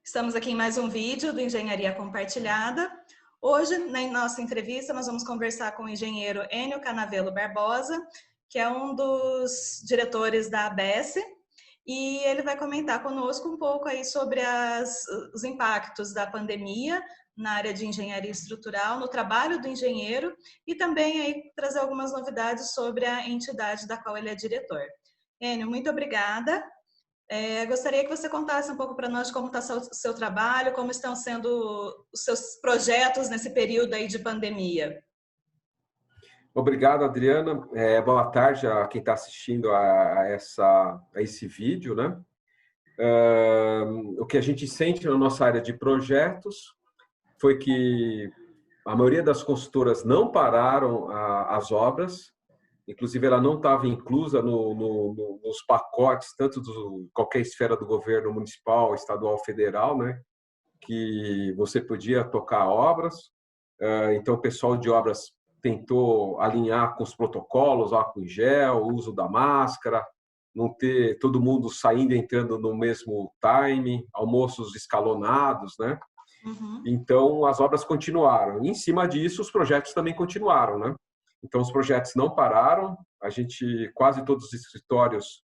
Estamos aqui em mais um vídeo do Engenharia Compartilhada. Hoje, na nossa entrevista, nós vamos conversar com o engenheiro Enio Canavelo Barbosa, que é um dos diretores da ABS, e ele vai comentar conosco um pouco aí sobre os impactos da pandemia na área de engenharia estrutural, no trabalho do engenheiro, e também aí trazer algumas novidades sobre a entidade da qual ele é diretor. Enio, muito obrigada. Gostaria que você contasse um pouco para nós como está o seu trabalho, como estão sendo os seus projetos nesse período aí de pandemia. Obrigado, Adriana. Boa tarde a quem está assistindo a esse vídeo, né? O que a gente sente na nossa área de projetos foi que a maioria das consultoras não pararam as obras. Inclusive, ela não estava inclusa nos pacotes, tanto de qualquer esfera do governo municipal, estadual, federal, né? Que você podia tocar obras. Então, o pessoal de obras tentou alinhar com os protocolos, álcool em gel, o uso da máscara, não ter todo mundo saindo e entrando no mesmo time, almoços escalonados, né? Uhum. Então, as obras continuaram. E, em cima disso, os projetos também continuaram, né? Então, os projetos não pararam. Quase todos os escritórios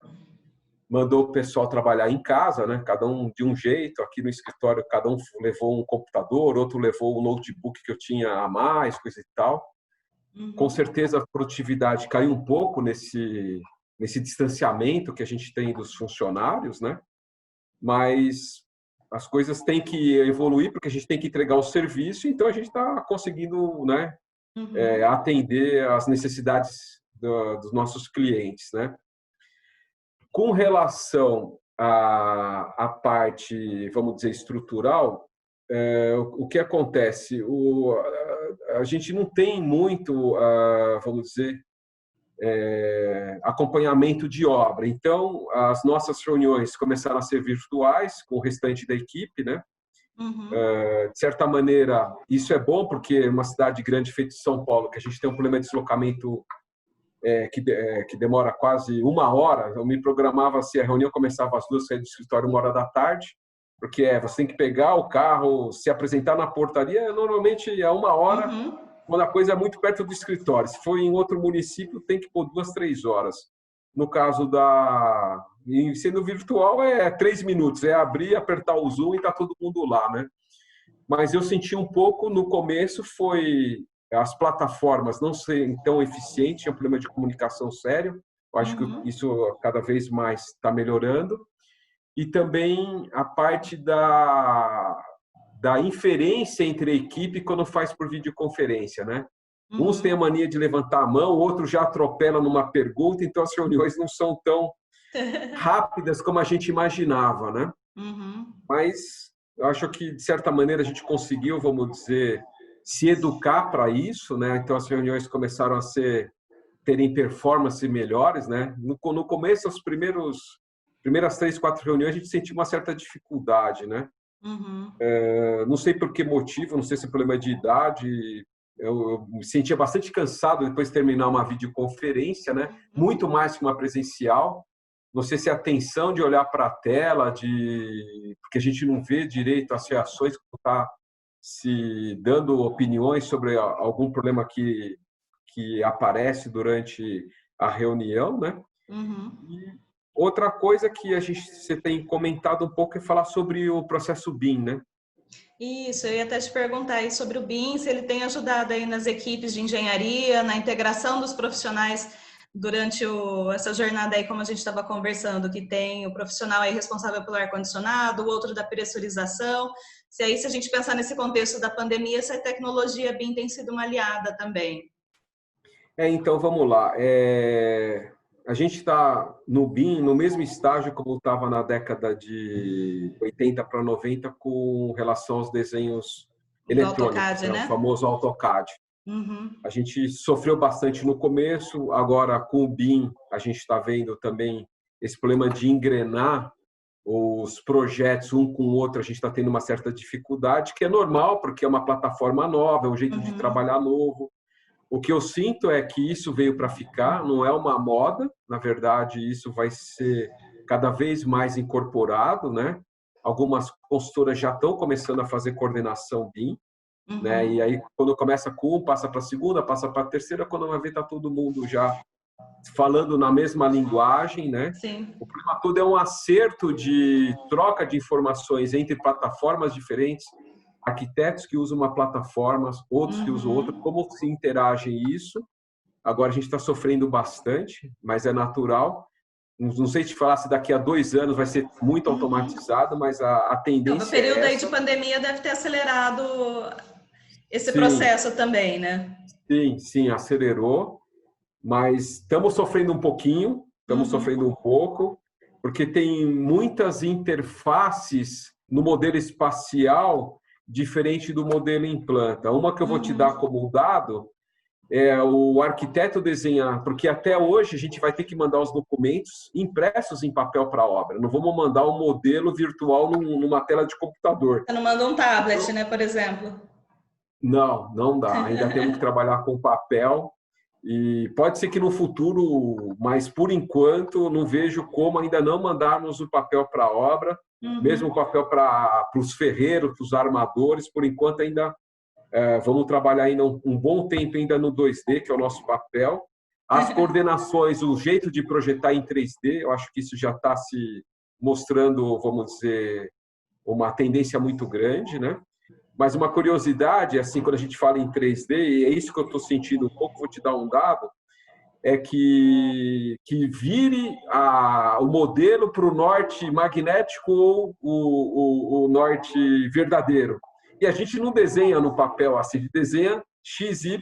mandou o pessoal trabalhar em casa, né? Cada um de um jeito. Aqui no escritório, cada um levou um computador, outro levou um notebook que eu tinha a mais, coisa e tal. Uhum. Com certeza, a produtividade caiu um pouco nesse distanciamento que a gente tem dos funcionários, né? Mas as coisas têm que evoluir, porque a gente tem que entregar o serviço, então a gente está conseguindo, né? Atender às necessidades dos nossos clientes, né? Com relação à parte, vamos dizer, estrutural, o que acontece? A gente não tem muito, vamos dizer, acompanhamento de obra. Então, as nossas reuniões começaram a ser virtuais com o restante da equipe, né? Uhum. De certa maneira, isso é bom, porque é uma cidade grande feita de São Paulo, que a gente tem um problema de deslocamento que demora quase uma hora. Eu me programava se a reunião começava às 2, sair do escritório 1h da tarde, porque você tem que pegar o carro, se apresentar na portaria, normalmente é 1 hora, quando a coisa é muito perto do escritório. Se for em outro município, tem que pôr 2, 3 horas. No caso sendo virtual, é 3 minutos, é abrir, apertar o Zoom e está todo mundo lá, né? Mas eu senti um pouco, no começo, foi as plataformas não serem tão eficientes, tinha um problema de comunicação sério. Eu acho que isso cada vez mais está melhorando. E também a parte da inferência entre a equipe quando faz por videoconferência, né? Uns têm a mania de levantar a mão, outros já atropelam numa pergunta, então as reuniões não são tão rápidas como a gente imaginava, né? Mas eu acho que, de certa maneira, a gente conseguiu, vamos dizer, se educar para isso, né? Então, as reuniões começaram a terem performance melhores, né? No começo, as primeiras 3, 4 reuniões, a gente sentiu uma certa dificuldade, né? Não sei por que motivo, não sei se é problema de idade. Eu me sentia bastante cansado depois de terminar uma videoconferência, né? Muito mais que uma presencial. Não sei se é a tensão de olhar para a tela, porque a gente não vê direito as reações, está se dando opiniões sobre algum problema que aparece durante a reunião, né? E outra coisa que você tem comentado um pouco é falar sobre o processo BIM, né? Isso, eu ia até te perguntar aí sobre o BIM, se ele tem ajudado aí nas equipes de engenharia, na integração dos profissionais durante essa jornada aí, como a gente estava conversando, que tem o profissional aí responsável pelo ar-condicionado, o outro da pressurização. Se a gente pensar nesse contexto da pandemia, essa tecnologia BIM tem sido uma aliada também. Então, vamos lá. A gente está no BIM, no mesmo estágio como estava na década de 80 para 90, com relação aos desenhos Do eletrônicos, AutoCAD, né? O né? famoso AutoCAD. A gente sofreu bastante no começo, agora com o BIM a gente está vendo também esse problema de engrenar os projetos um com o outro, a gente está tendo uma certa dificuldade, que é normal, porque é uma plataforma nova, é um jeito de trabalhar novo. O que eu sinto é que isso veio para ficar, não é uma moda, na verdade, isso vai ser cada vez mais incorporado, né? Algumas consultoras já estão começando a fazer coordenação BIM, né? Uhum. E aí, quando começa com um, passa para a segunda, passa para a terceira, quando vai ver, está todo mundo já falando na mesma linguagem, né? Sim. O problema todo é um acerto de troca de informações entre plataformas diferentes, arquitetos que usam uma plataforma, outros que usam outra, Uhum. como se interagem isso. Agora a gente está sofrendo bastante, mas é natural. Não sei te falar se daqui a 2 anos vai ser muito Uhum. automatizado, mas a O tendência é período aí de essa. pandemia deve ter acelerado esse Sim, processo também, né? sim, acelerou, mas estamos sofrendo um pouquinho, estamos Uhum. sofrendo um pouco, porque tem muitas interfaces no modelo espacial diferente do modelo em planta. Uma que eu vou te dar Uhum. como dado é o arquiteto desenhar, porque até hoje a gente vai ter que mandar os documentos impressos em papel para a obra. Não vamos mandar um modelo virtual numa tela de computador. Você não manda um tablet, Então, né, por exemplo? não dá. Ainda temos que trabalhar com papel. E pode ser que no futuro, mas por enquanto não vejo como ainda não mandarmos o papel para a obra, mesmo o Uhum. papel para os ferreiros, para os armadores, por enquanto ainda vamos trabalhar ainda um bom tempo ainda no 2D, que é o nosso papel. As coordenações, o jeito de projetar em 3D, eu acho que isso já está se mostrando, vamos dizer, uma tendência muito grande, né? Mas uma curiosidade, assim, quando a gente fala em 3D, e é isso que eu estou sentindo um pouco, vou te dar um dado, é que vire o modelo para o norte magnético ou o norte verdadeiro. E a gente não desenha no papel assim, a gente desenha X, Y,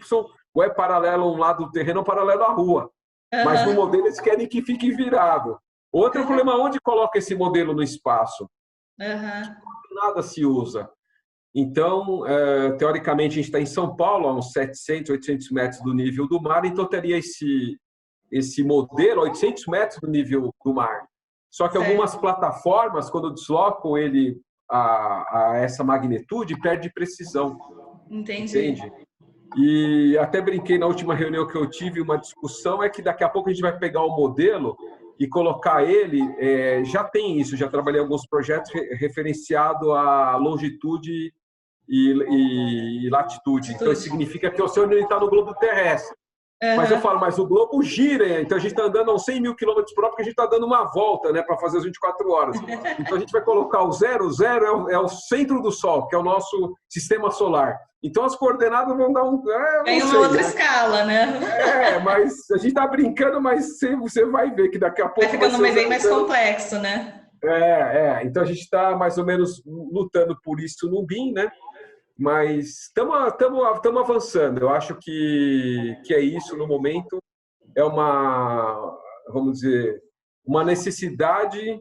ou é paralelo a um lado do terreno ou paralelo à rua. Mas no Uhum. modelo eles querem que fique virado. Outro problema, onde coloca esse modelo no espaço? Uhum. Nada se usa. Então, teoricamente, a gente está em São Paulo, a uns 700, 800 metros do nível do mar, então teria esse modelo a 800 metros do nível do mar. Só que algumas Certo. plataformas, quando deslocam ele a essa magnitude, perde precisão, Entendi. entende? E até brinquei na última reunião que eu tive, uma discussão é que daqui a pouco a gente vai pegar o modelo e colocar ele, já tem isso, já trabalhei em alguns projetos referenciado à longitude e latitude. Então, isso Atitude. significa que o oceano está no globo terrestre. Mas eu Uhum. falo, mas o globo gira, então a gente está andando a uns 100 mil quilômetros por hora, porque a gente está dando uma volta, né, para fazer as 24 horas. Então a gente vai colocar o zero, é o centro do Sol, que é o nosso sistema solar. Então as coordenadas vão dar não Em uma sei, outra né? escala, né? Mas a gente está brincando, mas você vai ver que daqui a Vai pouco vai ficando ser o bem zero, mais zero. complexo, né? Então a gente está mais ou menos lutando por isso no BIM, né? Mas estamos avançando. Eu acho que é isso no momento. É vamos dizer, uma necessidade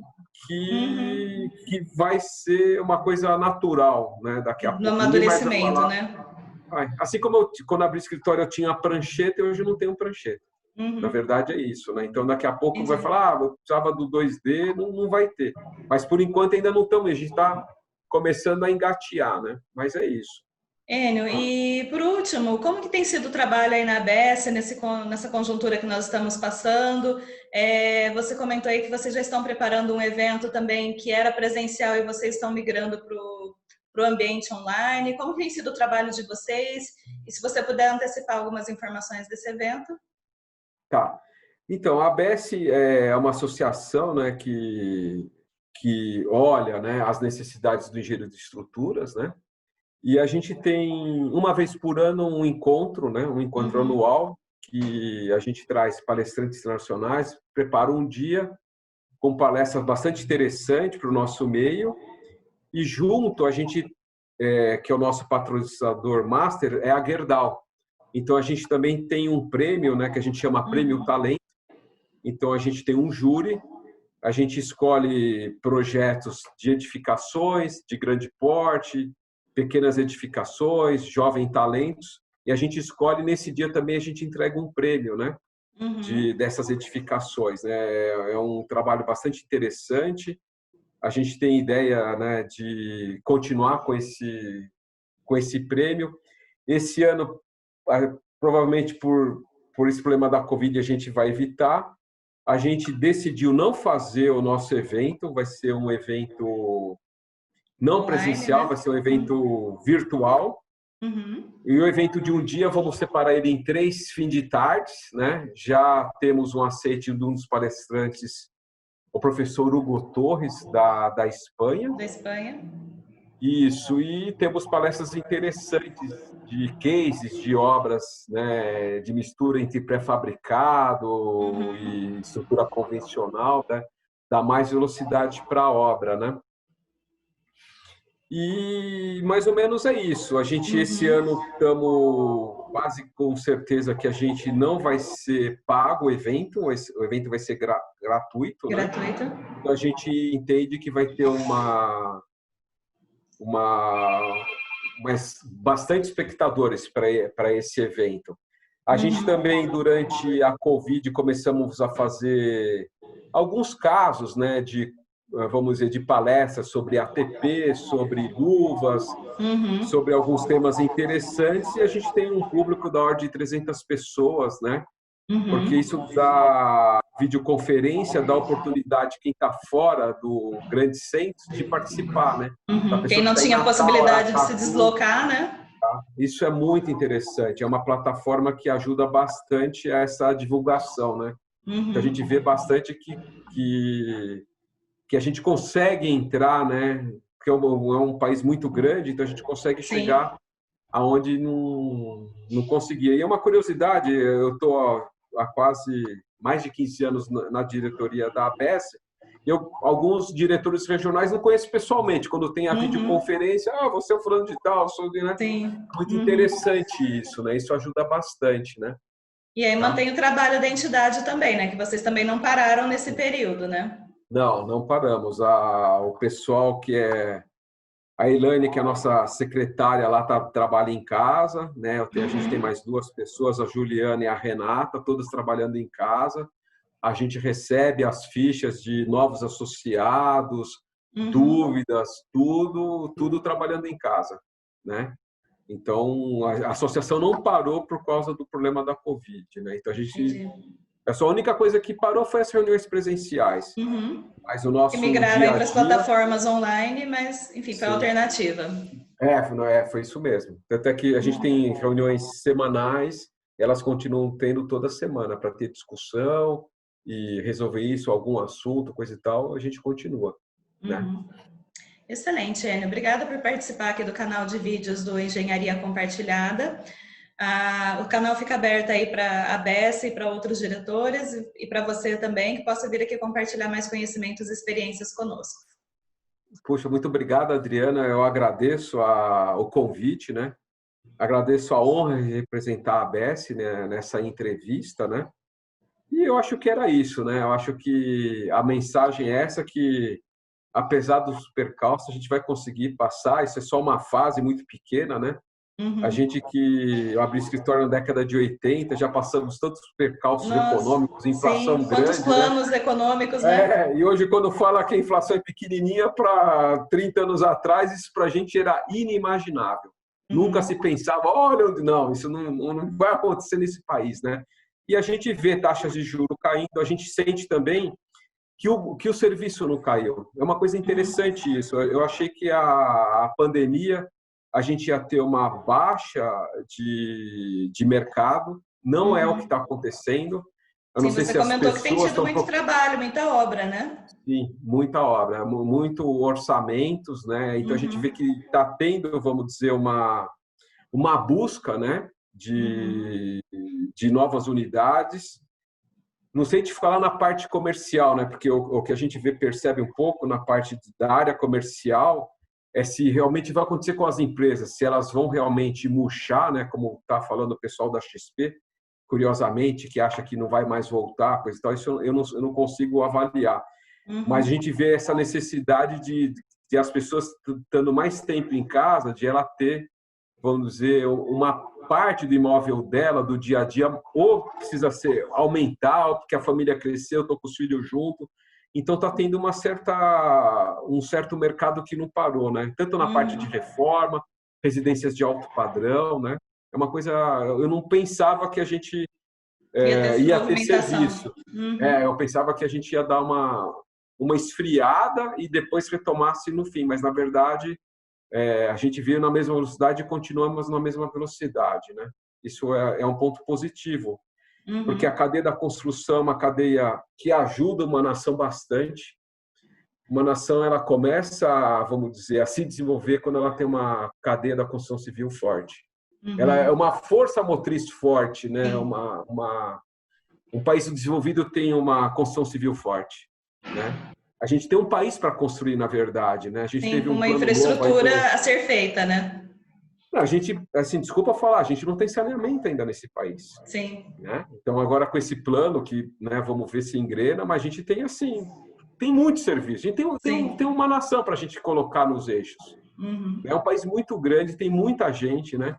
Uhum. que vai ser uma coisa natural, né? Daqui a No pouco. Ninguém mais vai amadurecimento, falar. né? Assim como quando abri escritório eu tinha prancheta, hoje eu não tenho prancheta. Na Uhum. verdade é isso, né? Então daqui a pouco vai Entendi. falar, eu precisava do 2D, não vai ter. Mas por enquanto ainda não estamos, a gente está começando a engatear, né? Mas é isso. Enio, e por último, como que tem sido o trabalho aí na ABS nessa conjuntura que nós estamos passando? Você comentou aí que vocês já estão preparando um evento também que era presencial e vocês estão migrando para o ambiente online. Como que tem sido o trabalho de vocês? E se você puder antecipar algumas informações desse evento? Tá. Então, a ABS é uma associação, né, que olha, né, as necessidades do engenheiro de estruturas, né? E a gente tem uma vez por ano um encontro, né, um encontro Uhum, anual que a gente traz palestrantes internacionais, prepara um dia com palestras bastante interessantes para o nosso meio e junto a gente que é o nosso patrocinador master é a Gerdau. Então a gente também tem um prêmio, né, que a gente chama Prêmio uhum, Talento. Então, a gente tem um júri, a gente escolhe projetos de edificações de grande porte, pequenas edificações, jovens talentos, e a gente escolhe, nesse dia também, a gente entrega um prêmio, né, uhum. dessas edificações. É um trabalho bastante interessante. A gente tem ideia, né, de continuar com esse prêmio. Esse ano, provavelmente por esse problema da Covid, a gente vai evitar. A gente decidiu não fazer o nosso evento, vai ser um evento não Online, presencial, né? vai ser um evento virtual. E o evento de um dia, vamos separar ele em 3 fins de tarde, né? Já temos um aceite de um dos palestrantes, o professor Hugo Torres, da Espanha. Da Espanha. Isso, e temos palestras interessantes de cases, de obras, né, de mistura entre pré-fabricado e estrutura convencional, né? Dá mais velocidade para a obra, né? E mais ou menos é isso. A gente, esse ano, estamos quase com certeza que a gente não vai ser pago o evento vai ser gratuito, né? Gratuito. Então, a gente entende que vai ter mas bastante espectadores para esse evento. A gente também, durante a Covid, começamos a fazer alguns casos, né, vamos dizer, de palestras sobre ATP, sobre luvas, sobre alguns temas interessantes, e a gente tem um público da ordem de 300 pessoas, né? Porque isso dá videoconferência, dá oportunidade quem está fora do grande centro de participar, né? Da Quem pessoa que não está em tinha Natal, possibilidade de se Aracaju. deslocar, né? Isso é muito interessante. É uma plataforma que ajuda bastante a essa divulgação, né? Então, a gente vê bastante que a gente consegue entrar, né? Porque é um país muito grande, então a gente consegue Sim. chegar aonde não conseguia. E é uma curiosidade, eu estou há quase mais de 15 anos na diretoria da ABS, e alguns diretores regionais não conheço pessoalmente. Quando tem a videoconferência, você é o fulano de tal, sou, né? Sim. Muito interessante isso, né? Isso ajuda bastante, né? E aí Tá? mantém o trabalho da entidade também, né? Que vocês também não pararam nesse período, né? Não paramos. O pessoal que é a Elaine, que é a nossa secretária lá, trabalha em casa, né? A gente tem mais 2 pessoas, a Juliana e a Renata, todas trabalhando em casa. A gente recebe as fichas de novos associados, dúvidas, tudo trabalhando em casa, né? Então, a associação não parou por causa do problema da Covid, né? Então, Entendi. a única coisa que parou foi as reuniões presenciais. Mas o Que nosso migraram aí dia a para as dia, plataformas online, mas, enfim, foi a sim. alternativa. Foi isso mesmo. Até que a gente tem reuniões semanais, elas continuam tendo toda semana para ter discussão e resolver isso, algum assunto, coisa e tal, a gente continua, né? Excelente, Enio. Obrigada por participar aqui do canal de vídeos do Engenharia Compartilhada. O canal fica aberto aí para a Bess e para outros diretores e para você também, que possa vir aqui compartilhar mais conhecimentos e experiências conosco. Puxa, muito obrigado, Adriana. Eu agradeço o convite, né? Agradeço a honra de representar a Bess, né, nessa entrevista, né? E eu acho que era isso, né? Eu acho que a mensagem é essa que, apesar dos percalços, a gente vai conseguir passar. Isso é só uma fase muito pequena, né? A gente que abriu escritório na década de 80, já passamos tantos percalços Nossa, econômicos, inflação sim. Quantos grande, né? planos econômicos, né? E hoje, quando fala que a inflação é pequenininha, para 30 anos atrás, isso para a gente era inimaginável. Nunca se pensava, olha, não, isso não vai acontecer nesse país, né? E a gente vê taxas de juros caindo, a gente sente também que o serviço não caiu. É uma coisa interessante isso. Eu achei que a pandemia, a gente ia ter uma baixa de mercado, não é o que está acontecendo. Eu não Sim, sei você se as comentou que tem pessoas tido estão... muito trabalho, muita obra, né? Sim, muita obra, muito orçamentos, né? Então a gente vê que está tendo, vamos dizer, uma busca, né, de novas unidades. Não sei te falar na parte comercial, né? Porque o que a gente percebe um pouco na parte da área comercial é se realmente vai acontecer com as empresas, se elas vão realmente murchar, né? Como está falando o pessoal da XP, curiosamente, que acha que não vai mais voltar, coisa e tal. Isso eu não consigo avaliar. Mas a gente vê essa necessidade de as pessoas estando mais tempo em casa, de ela ter, vamos dizer, uma parte do imóvel dela, do dia a dia, ou precisa aumentar, ou porque a família cresceu, estou com os filhos junto. Então está tendo um certo mercado que não parou, né? Tanto na parte de reforma, residências de alto padrão, né? É uma coisa, eu não pensava que a gente Ia ter essa ia ter movimentação. serviço. Eu pensava que a gente ia dar uma esfriada e depois retomasse no fim. Mas, na verdade, a gente veio na mesma velocidade e continuamos na mesma velocidade, né? Isso é um ponto positivo, porque a cadeia da construção é uma cadeia que ajuda uma nação bastante. Uma nação, ela começa, vamos dizer, a se desenvolver quando ela tem uma cadeia da construção civil forte. Ela é uma força motriz forte, né? Um país desenvolvido tem uma construção civil forte, né? A gente tem um país para construir, na verdade, né? A gente teve uma infraestrutura a ser feita, né? A gente, assim, desculpa falar, a gente não tem saneamento ainda nesse país. Sim. Né? Então, agora com esse plano que, né, vamos ver se engrena, mas a gente tem, assim, tem muito serviço. A gente tem uma nação para a gente colocar nos eixos. É um país muito grande, tem muita gente, né?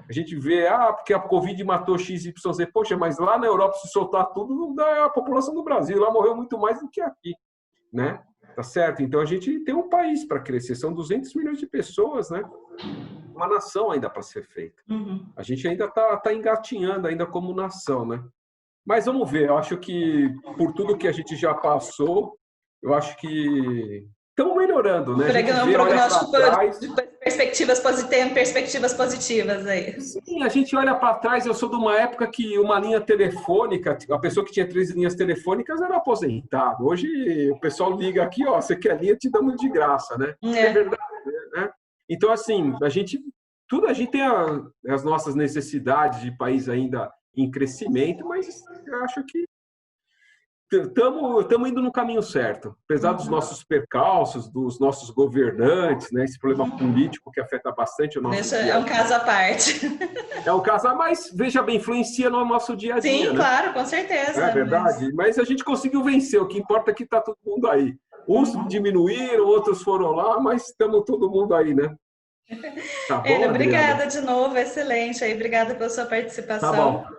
A gente vê, porque a Covid matou XYZ. Poxa, mas lá na Europa, se soltar tudo, não dá a população do Brasil. Lá morreu muito mais do que aqui, né? Tá certo? Então, a gente tem um país para crescer. São 200 milhões de pessoas, né? Uma nação ainda para ser feita. A gente ainda está engatinhando ainda como nação, né? Mas vamos ver. Eu acho que, por tudo que a gente já passou, eu acho que estamos melhorando, né? Um prognóstico de perspectivas positivas aí. Sim, a gente olha para trás. Eu sou de uma época que uma linha telefônica, a pessoa que tinha 3 linhas telefônicas era aposentado. Hoje o pessoal liga aqui, você quer linha, te damos de graça, né? É verdade, né? Então, assim, a gente tem as nossas necessidades de país ainda em crescimento, mas eu acho que estamos indo no caminho certo. Apesar dos nossos percalços, dos nossos governantes, né, esse problema político que afeta bastante o nosso dia a dia. É um caso à parte. É um caso, mas veja bem, influencia no nosso dia a dia. Sim, né? Claro, com certeza. É verdade, mas a gente conseguiu vencer. O que importa é que está todo mundo aí. Uns diminuíram, outros foram lá, mas estamos todo mundo aí, né? Tá bom, obrigada de novo, excelente. Obrigada pela sua participação. Tá bom.